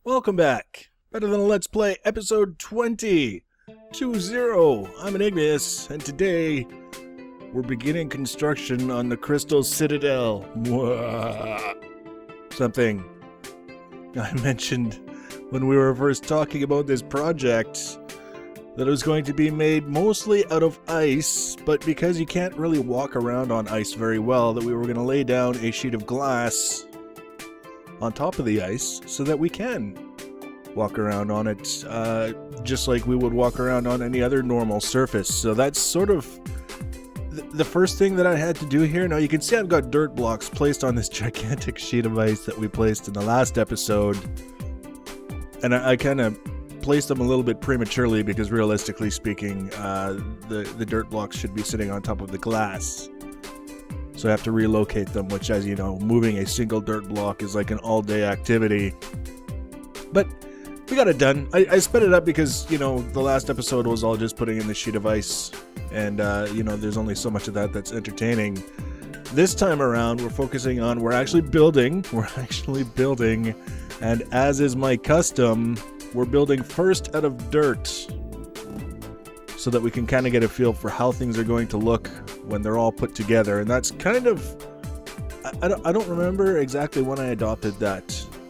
Welcome back. Better Than a Let's Play, episode 20. 2-0. I'm Igneous, and today we're beginning construction on the Crystal Citadel. Mwah. Something I mentioned when we were first talking about this project, that it was going to be made mostly out of ice, but because you can't really walk around on ice very well, that we were going to lay down a sheet of glass on top of the ice so that we can walk around on it just like we would walk around on any other normal surface. So that's sort of the first thing that I had to do here. Now you can see I've got dirt blocks placed on this gigantic sheet of ice that we placed in the last episode, and I kind of placed them a little bit prematurely because realistically speaking the dirt blocks should be sitting on top of the glass. So I have to relocate them, which, as you know, moving a single dirt block is like an all-day activity. But we got it done. I sped it up because, you know, the last episode was all just putting in the sheet of ice. And, you know, there's only so much of that that's entertaining. This time around, we're focusing on, we're actually building. And as is my custom, we're building first out of dirt, so that we can kind of get a feel for how things are going to look when they're all put together. And that's kind of, I don't remember exactly when I adopted that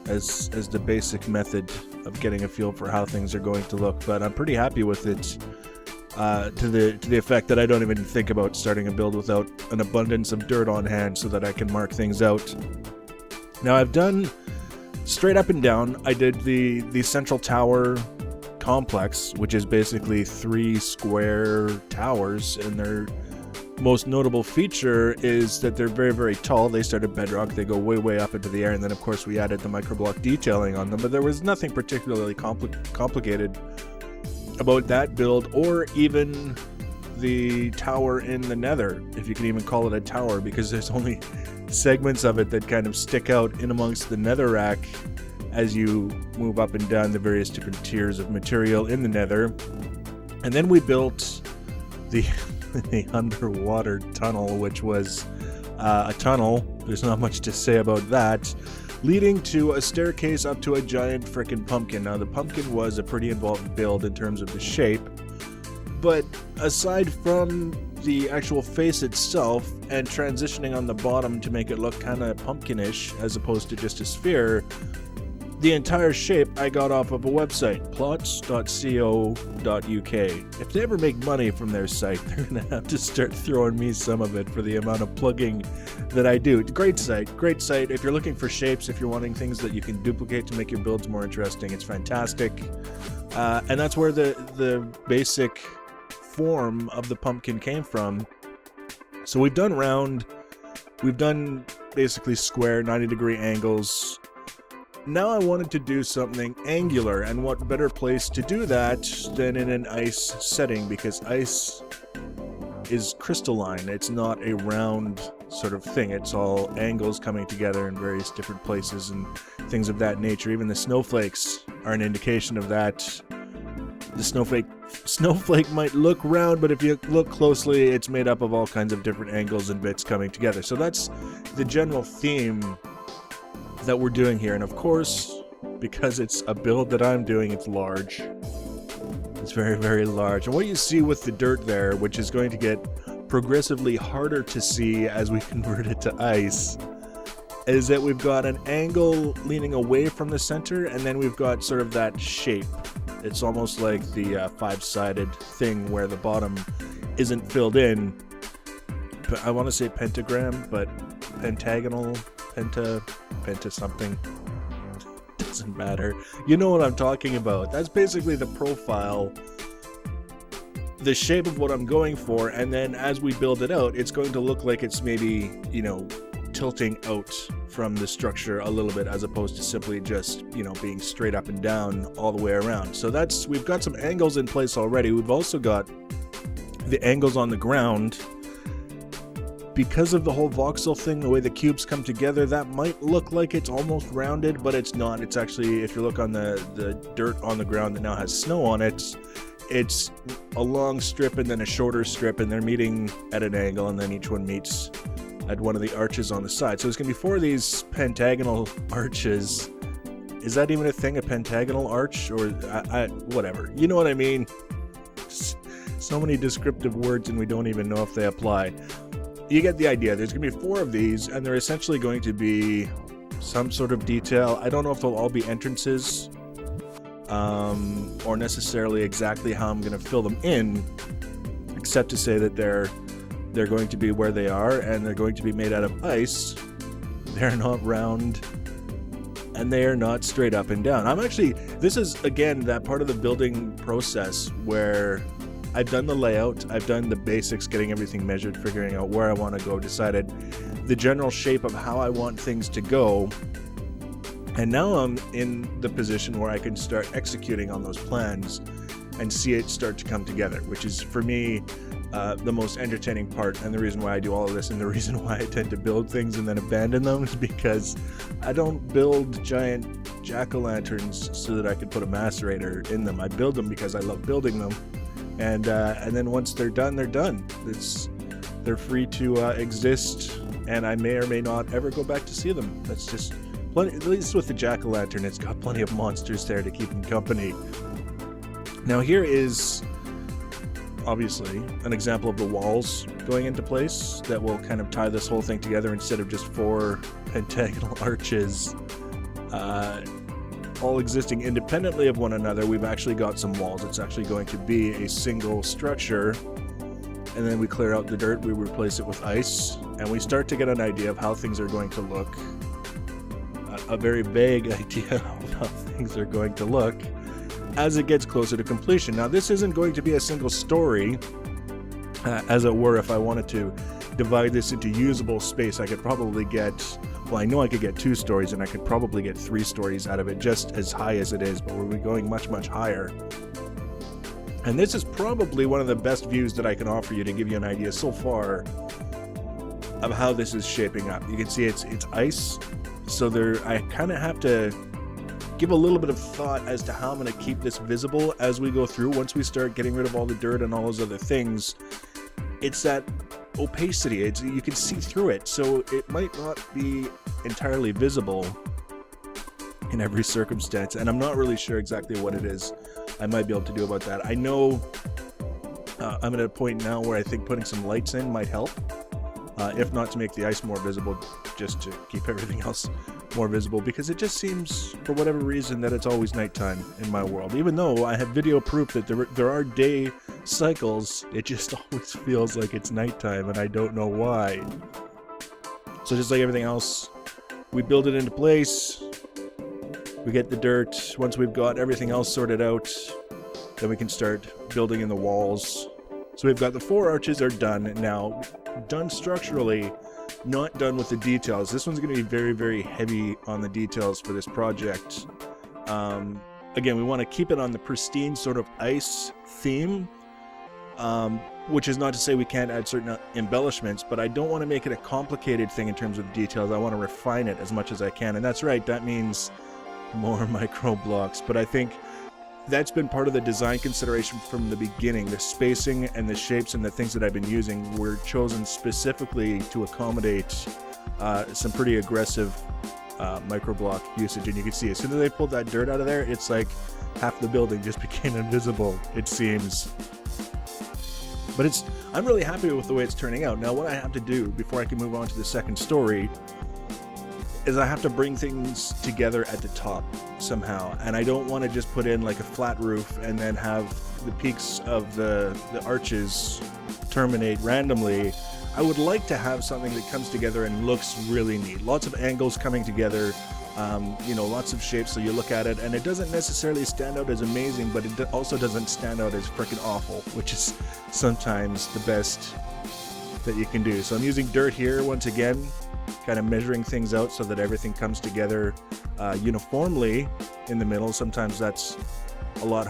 as the basic method of getting a feel for how things are going to look, but I'm pretty happy with it, to the effect that I don't even think about starting a build without an abundance of dirt on hand so that I can mark things out. Now I've done straight up and down. I did the central tower complex, which is basically 3 square towers, and their most notable feature is that they're very, very tall. They start at bedrock, they go way, way up into the air, and then of course we added the microblock detailing on them, but there was nothing particularly complicated about that build, or even the tower in the nether, if you can even call it a tower, because there's only segments of it that kind of stick out in amongst the netherrack as you move up and down the various different tiers of material in the nether. And then we built the underwater tunnel, which was a tunnel, there's not much to say about that, leading to a staircase up to a giant frickin' pumpkin. Now the pumpkin was a pretty involved build in terms of the shape, but aside from the actual face itself and transitioning on the bottom to make it look kind of pumpkinish as opposed to just a sphere, the entire shape I got off of a website, plots.co.uk. If they ever make money from their site, they're going to have to start throwing me some of it for the amount of plugging that I do. Great site. If you're looking for shapes, if you're wanting things that you can duplicate to make your builds more interesting, it's fantastic. And that's where the basic form of the pumpkin came from. So we've done round, we've done basically square, 90-degree angles. Now I wanted to do something angular, and what better place to do that than in an ice setting, because ice is crystalline. It's not a round sort of thing. It's all angles coming together in various different places and things of that nature. Even the snowflakes are an indication of that. The snowflake might look round, but if you look closely, it's made up of all kinds of different angles and bits coming together. So that's the general theme that we're doing here. And of course, because it's a build that I'm doing, it's large. It's very, very large. And what you see with the dirt there, which is going to get progressively harder to see as we convert it to ice, is that we've got an angle leaning away from the center, and then we've got sort of that shape. It's almost like the 5-sided thing where the bottom isn't filled in. I want to say pentagram, but pentagonal, penta something. Doesn't matter. You know what I'm talking about. That's basically the profile, the shape of what I'm going for, and then as we build it out, it's going to look like it's maybe, you know, tilting out from the structure a little bit, as opposed to simply just, you know, being straight up and down all the way around. So that's, we've got some angles in place already. We've also got the angles on the ground. Because of the whole voxel thing, the way the cubes come together, that might look like it's almost rounded, but it's not. It's actually, if you look on the dirt on the ground that now has snow on it, it's a long strip and then a shorter strip, and they're meeting at an angle, and then each one meets at one of the arches on the side. So there's going to be 4 of these pentagonal arches Is that even a thing, a pentagonal arch? Or whatever. You know what I mean? So many descriptive words and we don't even know if they apply. You get the idea. There's going to be 4 of these, and they're essentially going to be some sort of detail. I don't know if they'll all be entrances, or necessarily exactly how I'm going to fill them in, except to say that they're going to be where they are, and they're going to be made out of ice. They're not round, and they are not straight up and down. This is, again, that part of the building process where I've done the layout, I've done the basics, getting everything measured, figuring out where I want to go, decided the general shape of how I want things to go, and now I'm in the position where I can start executing on those plans and see it start to come together, which is, for me, the most entertaining part, and the reason why I do all of this, and the reason why I tend to build things and then abandon them, is because I don't build giant jack-o'-lanterns so that I could put a macerator in them. I build them because I love building them, and then once they're done, they're done. They're free to exist, and I may or may not ever go back to see them. That's just plenty. At least with the jack-o'-lantern, it's got plenty of monsters there to keep them company. Now here is obviously an example of the walls going into place that will kind of tie this whole thing together, instead of just 4 pentagonal arches all existing independently of one another. We've actually got some walls. It's actually going to be a single structure, and then we clear out the dirt, we replace it with ice, and we start to get an idea of how things are going to look, a very vague idea of how things are going to look as it gets closer to completion. Now, this isn't going to be a single story, as it were. If I wanted to divide this into usable space, I could probably get, well, I know I could get 2 stories, and I could probably get 3 stories out of it, just as high as it is, but we'll be going much, much higher. And this is probably one of the best views that I can offer you to give you an idea so far of how this is shaping up. You can see it's ice, so I kind of have to give a little bit of thought as to how I'm going to keep this visible as we go through. Once we start getting rid of all the dirt and all those other things, it's that opacity. You can see through it, so it might not be entirely visible in every circumstance, and I'm not really sure exactly what it is I might be able to do about that. I know I'm at a point now where I think putting some lights in might help, if not to make the ice more visible, just to keep everything else more visible, because it just seems, for whatever reason, that it's always nighttime in my world. Even though I have video proof that there are day cycles, it just always feels like it's nighttime, and I don't know why. So just like everything else, we build it into place, we get the dirt. Once we've got everything else sorted out, then we can start building in the walls. So we've got the 4 arches are done now, done structurally, not done with the details. This one's going to be very, very heavy on the details for this project. Again, we want to keep it on the pristine sort of ice theme, which is not to say we can't add certain embellishments, but I don't want to make it a complicated thing in terms of details. I want to refine it as much as I can, and that's right, that means more micro blocks. But I think that's been part of the design consideration from the beginning. The spacing and the shapes and the things that I've been using were chosen specifically to accommodate some pretty aggressive micro block usage. And you can see as soon as they pulled that dirt out of there, it's like half the building just became invisible, it seems. But I'm really happy with the way it's turning out. Now what I have to do before I can move on to the second story is I have to bring things together at the top somehow, and I don't want to just put in like a flat roof and then have the peaks of the arches terminate randomly. I would like to have something that comes together and looks really neat. Lots of angles coming together, lots of shapes, so you look at it and it doesn't necessarily stand out as amazing, but it also doesn't stand out as freaking awful, which is sometimes the best that you can do. So I'm using dirt here once again, kind of measuring things out so that everything comes together uniformly in the middle. Sometimes that's a lot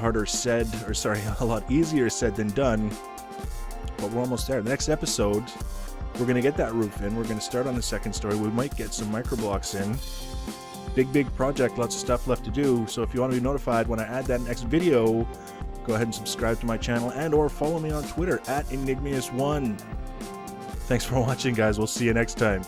easier said than done, but we're almost there. The next episode, we're going to get that roof in. We're going to start on the second story. We might get some micro blocks in. Big project, lots of stuff left to do. So if you want to be notified when I add that next video, go ahead and subscribe to my channel and or follow me on Twitter @Enigmius1. Thanks for watching, guys. We'll see you next time.